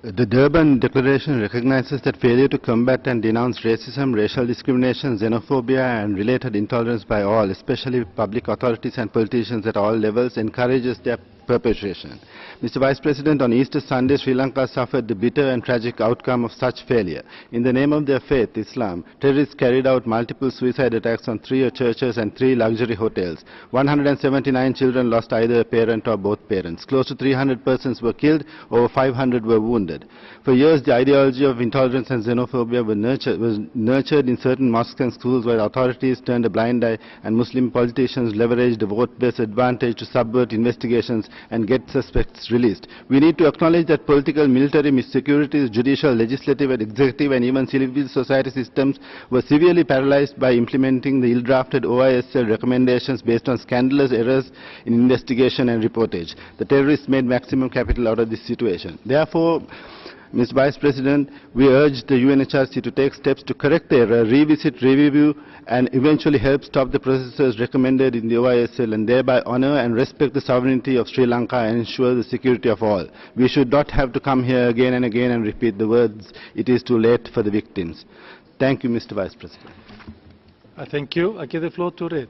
The Durban Declaration recognizes that failure to combat and denounce racism, racial discrimination, xenophobia and related intolerance by all, especially public authorities and politicians at all levels, encourages their perpetration. Mr. Vice President, on Easter Sunday, Sri Lanka suffered the bitter and tragic outcome of such failure. In the name of their faith, Islam, terrorists carried out multiple suicide attacks on 3 churches and 3 luxury hotels. 179 children lost either a parent or both parents. Close to 300 persons were killed, over 500 were wounded. For years, the ideology of intolerance and xenophobia was nurtured in certain mosques and schools, where authorities turned a blind eye and Muslim politicians leveraged the vote-based advantage to subvert investigations and get suspects released. We need to acknowledge that political, military, security, judicial, legislative and executive and even civil society systems were severely paralyzed by implementing the ill-drafted OISL recommendations based on scandalous errors in investigation and reportage. The terrorists made maximum capital out of this situation. Therefore, Mr. Vice President, we urge the UNHRC to take steps to correct the error, revisit, review and eventually help stop the processes recommended in the OISL and thereby honor and respect the sovereignty of Sri Lanka and ensure the security of all. We should not have to come here again and again and repeat the words, "It is too late" for the victims. Thank you, Mr. Vice President. Thank you. I give the floor to Red.